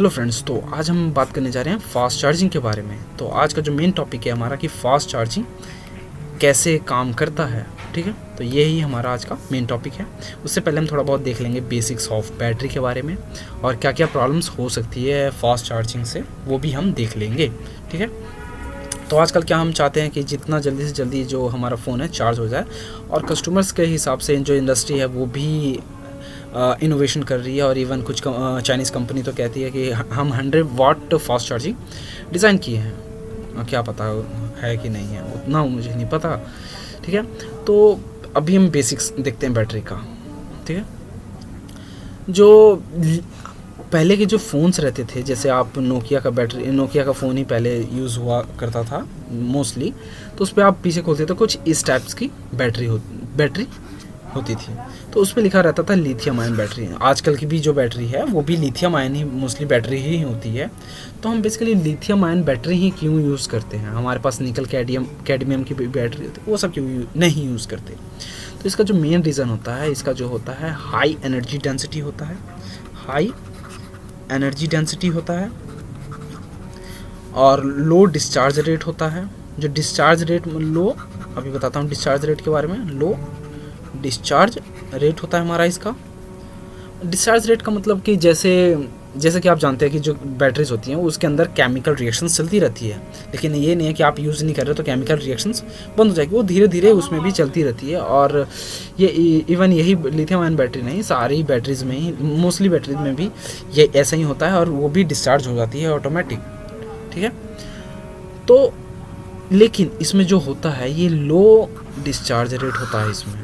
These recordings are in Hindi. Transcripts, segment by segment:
हेलो फ्रेंड्स, तो आज हम बात करने जा रहे हैं फास्ट चार्जिंग के बारे में। तो आज का जो मेन टॉपिक है हमारा कि फास्ट चार्जिंग कैसे काम करता है। ठीक है, तो यही हमारा आज का मेन टॉपिक है। उससे पहले हम थोड़ा बहुत देख लेंगे बेसिक्स ऑफ बैटरी के बारे में और क्या क्या प्रॉब्लम्स हो सकती है फास्ट चार्जिंग से, वो भी हम देख लेंगे। ठीक है, तो आजकल क्या हम चाहते हैं कि जितना जल्दी से जल्दी जो हमारा फ़ोन है चार्ज हो जाए, और कस्टमर्स के हिसाब से जो इंडस्ट्री है वो भी इनोवेशन कर रही है। और इवन कुछ चाइनीज़ कंपनी तो कहती है कि हम 100 वाट फास्ट चार्जिंग डिज़ाइन किए हैं। क्या पता है कि नहीं है, उतना मुझे नहीं पता। ठीक है, तो अभी हम बेसिक्स देखते हैं बैटरी का। ठीक है, जो पहले के जो फ़ोन्स रहते थे, जैसे आप नोकिया का फ़ोन ही पहले यूज़ हुआ करता था मोस्टली, तो उस पर आप पीछे खोलते तो कुछ इस टाइप्स की बैटरी होती थी। तो उस पर लिखा रहता था लिथियम आयन बैटरी। आजकल की भी जो बैटरी है वो भी लिथियम आयन ही मोस्टली बैटरी ही होती है। तो हम बेसिकली लिथियम आयन बैटरी ही क्यों यूज़ करते हैं? हमारे पास निकल कैडमियम की बैटरी होती है, वो सब क्यों नहीं यूज़ करते? तो इसका जो मेन रीज़न होता है, इसका जो होता है हाई एनर्जी डेंसिटी होता है। हाई एनर्जी डेंसिटी होता है और लो डिस्चार्ज रेट होता है। जो डिस्चार्ज रेट लो, अभी बताता हूँ डिस्चार्ज रेट के बारे में। लो डिस्चार्ज रेट होता है हमारा इसका। डिस्चार्ज रेट का मतलब कि जैसे कि आप जानते हैं कि जो बैटरीज होती हैं उसके अंदर केमिकल रिएक्शंस चलती रहती है, लेकिन ये नहीं है कि आप यूज़ नहीं कर रहे तो केमिकल रिएक्शंस बंद हो जाएगी, वो धीरे धीरे उसमें भी चलती रहती है। और ये इवन यही लिथियम आयन बैटरी नहीं, सारी बैटरीज में ही, मोस्टली बैटरीज में भी ये ऐसा ही होता है, और वो भी डिस्चार्ज हो जाती है ऑटोमेटिक। ठीक है, तो लेकिन इसमें जो होता है ये लो डिस्चार्ज रेट होता है इसमें,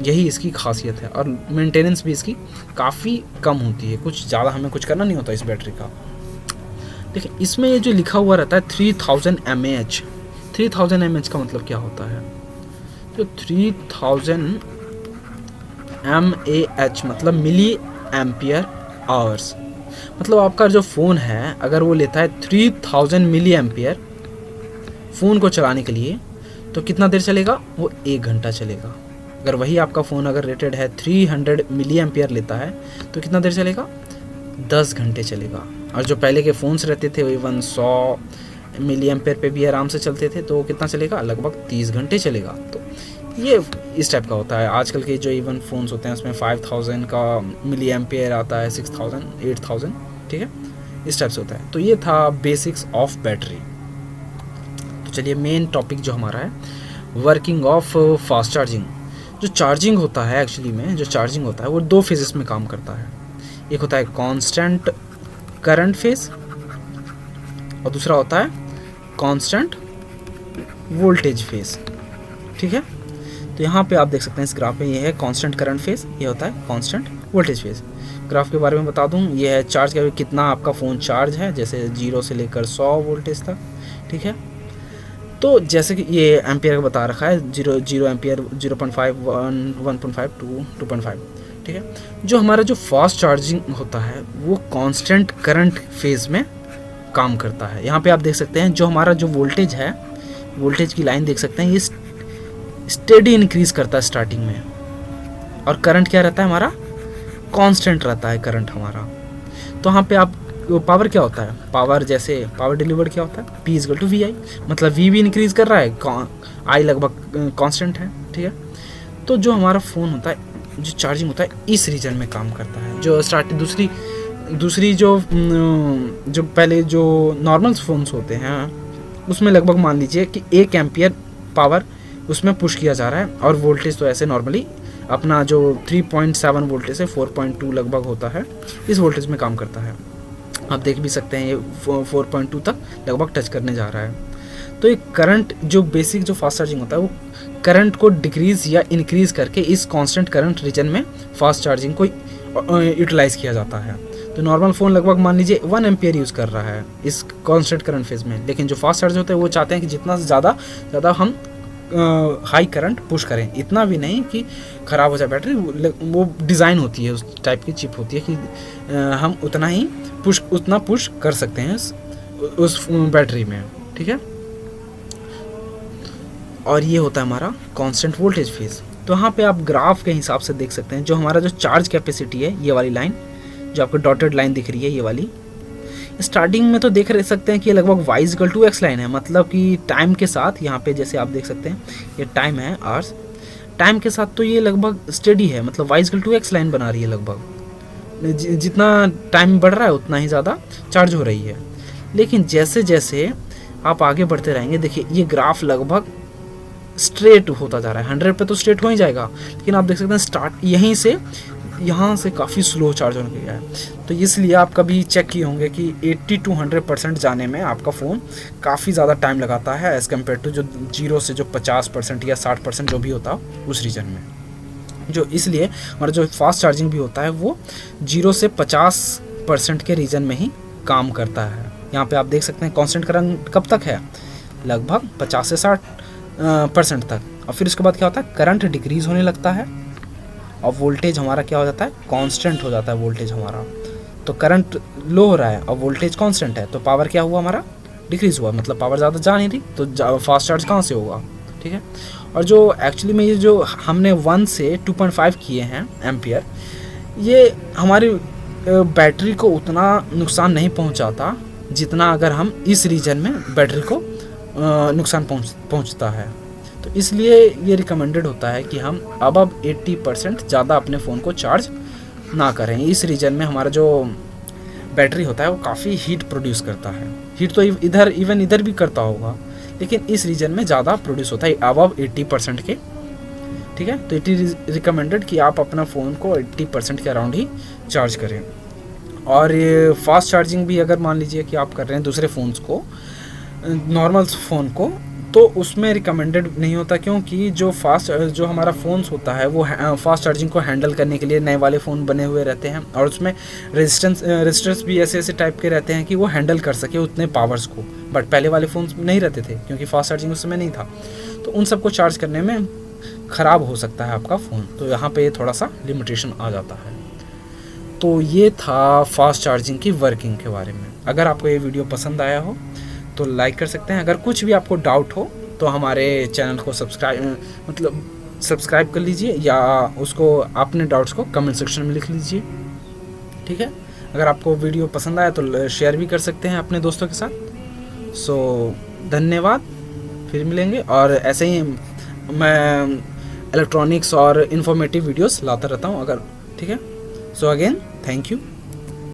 यही इसकी खासियत है। और मेंटेनेंस भी इसकी काफ़ी कम होती है, कुछ ज़्यादा हमें कुछ करना नहीं होता इस बैटरी का। देखिए, इसमें ये जो लिखा हुआ रहता है 3000 mAh। 3000 mAh का मतलब क्या होता है? तो 3000 mAh मतलब मिली एम्पियर आवर्स। मतलब आपका जो फ़ोन है अगर वो लेता है 3000 मिली एम्पियर फ़ोन को चलाने के लिए, तो कितना देर चलेगा? वो 1 घंटा चलेगा। अगर वही आपका फ़ोन अगर रेटेड है 300 मिली एम्पियर लेता है तो कितना देर चलेगा? 10 घंटे चलेगा। और जो पहले के फ़ोन्स रहते थे वो इवन 100 मिली एम्पियर पे भी आराम से चलते थे, तो कितना चलेगा? लगभग 30 घंटे चलेगा। तो ये इस टाइप का होता है। आजकल के जो इवन फ़ोन्स होते हैं उसमें 5000 का मिली एम्पियर आता है, 6000, 8000। ठीक है, इस टाइप से होता है। तो ये था बेसिक्स ऑफ बैटरी। तो चलिए मेन टॉपिक जो हमारा है, वर्किंग ऑफ फास्ट चार्जिंग। जो चार्जिंग होता है एक्चुअली में, जो चार्जिंग होता है वो 2 फेजेस में काम करता है। एक होता है कांस्टेंट करंट फेज और दूसरा होता है कांस्टेंट वोल्टेज फेज। ठीक है, तो यहाँ पे आप देख सकते हैं इस ग्राफ में, ये है कांस्टेंट करंट फेज, ये होता है कांस्टेंट वोल्टेज फेज। ग्राफ के बारे में बता दूँ, ये है चार्ज का कितना आपका फ़ोन चार्ज है, जैसे 0 से लेकर 100 वोल्टेज तक। ठीक है, तो जैसे कि ये एम्पियर का बता रखा है, 0 एम्पियर, 0.5, 1.5, 2.5। ठीक है, जो हमारा जो फास्ट चार्जिंग होता है वो कांस्टेंट करंट फेज में काम करता है। यहाँ पे आप देख सकते हैं जो हमारा जो वोल्टेज है, वोल्टेज की लाइन देख सकते हैं, ये स्टेडी इंक्रीज करता है स्टार्टिंग में, और करंट क्या रहता है हमारा? कांस्टेंट रहता है करंट हमारा। तो यहाँ पे आप पावर क्या होता है? पावर जैसे पावर डिलीवर्ड क्या होता है? P = VI, मतलब V भी इंक्रीज कर रहा है, I लगभग कांस्टेंट है। ठीक है, तो जो हमारा फ़ोन होता है, जो चार्जिंग होता है, इस रीजन में काम करता है। जो दूसरी जो पहले जो नॉर्मल फ़ोन्स होते हैं उसमें लगभग मान लीजिए कि 1 एम्पियर पावर उसमें पुश किया जा रहा है, और वोल्टेज तो ऐसे नॉर्मली अपना जो 3.7 वोल्टेज से 4.2 लगभग होता है, इस वोल्टेज में काम करता है। आप देख भी सकते हैं ये 4.2 तक लगभग टच करने जा रहा है। तो ये करंट जो बेसिक जो फास्ट चार्जिंग होता है वो करंट को डिक्रीज़ या इंक्रीज़ करके इस कांस्टेंट करंट रीजन में फास्ट चार्जिंग को यूटिलाइज़ किया जाता है। तो नॉर्मल फ़ोन लगभग मान लीजिए 1 एम्पियर यूज़ कर रहा है इस कांस्टेंट करंट फेज में, लेकिन जो फास्ट चार्ज होते हैं वो चाहते हैं कि जितना ज़्यादा हम हाई करंट पुश करें, इतना भी नहीं कि ख़राब हो जाए बैटरी। वो डिज़ाइन होती है, उस टाइप की चिप होती है कि हम उतना पुश कर सकते हैं उस बैटरी में। ठीक है, और ये होता है हमारा कांस्टेंट वोल्टेज फेज। तो यहाँ पे आप ग्राफ के हिसाब से देख सकते हैं जो हमारा जो चार्ज कैपेसिटी है, ये वाली लाइन जो आपको डॉटेड लाइन दिख रही है, ये वाली, स्टार्टिंग में तो देख रह सकते हैं कि ये लगभग y=2x लाइन है, मतलब कि टाइम के साथ यहाँ पे जैसे आप देख सकते हैं ये टाइम है आवर्स, टाइम के साथ तो ये लगभग स्टेडी है, मतलब y=2x लाइन बना रही है लगभग। जितना टाइम बढ़ रहा है उतना ही ज़्यादा चार्ज हो रही है। लेकिन जैसे जैसे आप आगे बढ़ते रहेंगे, देखिए ये ग्राफ लगभग स्ट्रेट होता जा रहा है। 100 पे तो स्ट्रेट हो ही जाएगा, लेकिन आप देख सकते हैं स्टार्ट यहीं से यहाँ से काफ़ी स्लो चार्ज होने गया है। तो इसलिए आप कभी चेक किए होंगे कि 80 to 100% जाने में आपका फ़ोन काफ़ी ज़्यादा टाइम लगाता है एज़ कम्पेयर टू जो 0 से जो 50% या 60% जो भी होता है उस रीजन में। जो इसलिए हमारा जो फास्ट चार्जिंग भी होता है वो 0 से 50% के रीजन में ही काम करता है। यहाँ पे आप देख सकते हैं कांस्टेंट करंट कब तक है, लगभग 50 से 60% तक। और फिर उसके बाद क्या होता है, करंट डिक्रीज़ होने लगता है और वोल्टेज हमारा क्या हो जाता है, कांस्टेंट हो जाता है वोल्टेज हमारा। तो करंट लो हो रहा है और वोल्टेज कांस्टेंट है, तो पावर क्या हुआ हमारा, डिक्रीज़ हुआ, मतलब पावर ज़्यादा जा नहीं रही, तो फास्ट चार्ज कहाँ से होगा, ठीक है। और जो एक्चुअली में ये जो हमने 1 से 2.5 किए हैं एम्पियर, ये हमारी बैटरी को उतना नुकसान नहीं पहुंचाता जितना अगर हम इस रीजन में बैटरी को नुकसान पहुंचता है। तो इसलिए ये रिकमेंडेड होता है कि हम अब 80% ज़्यादा अपने फ़ोन को चार्ज ना करें। इस रीजन में हमारा जो बैटरी होता है वो काफ़ी हीट प्रोड्यूस करता है। हीट तो इधर भी करता होगा, लेकिन इस रीजन में ज़्यादा प्रोड्यूस होता है अब 80% के, ठीक है। तो इट इज़ रिकमेंडेड कि आप अपना फ़ोन को 80% के अराउंड ही चार्ज करें। और ये फास्ट चार्जिंग भी अगर मान लीजिए कि आप कर रहे हैं दूसरे फ़ोन्स को, नॉर्मल फ़ोन को, तो उसमें रिकमेंडेड नहीं होता, क्योंकि जो हमारा फ़ोन्स होता है वो फास्ट चार्जिंग को हैंडल करने के लिए नए वाले फ़ोन बने हुए रहते हैं और उसमें रेजिस्टेंस भी ऐसे टाइप के रहते हैं कि वो हैंडल कर सके उतने पावर्स को। बट पहले वाले फ़ोन्स नहीं रहते थे क्योंकि फास्ट चार्जिंग उस समय नहीं था, तो उन सबको चार्ज करने में ख़राब हो सकता है आपका फ़ोन। तो यहाँ पे थोड़ा सा लिमिटेशन आ जाता है। तो ये था फास्ट चार्जिंग की वर्किंग के बारे में। अगर आपको ये वीडियो पसंद आया हो तो लाइक कर सकते हैं। अगर कुछ भी आपको डाउट हो तो हमारे चैनल को सब्सक्राइब कर लीजिए, या उसको अपने डाउट्स को कमेंट सेक्शन में लिख लीजिए, ठीक है। अगर आपको वीडियो पसंद आया तो शेयर भी कर सकते हैं अपने दोस्तों के साथ। सो धन्यवाद, फिर मिलेंगे। और ऐसे ही मैं इलेक्ट्रॉनिक्स और इन्फॉर्मेटिव वीडियोस लाता रहता हूँ, अगर ठीक है। So again thank you.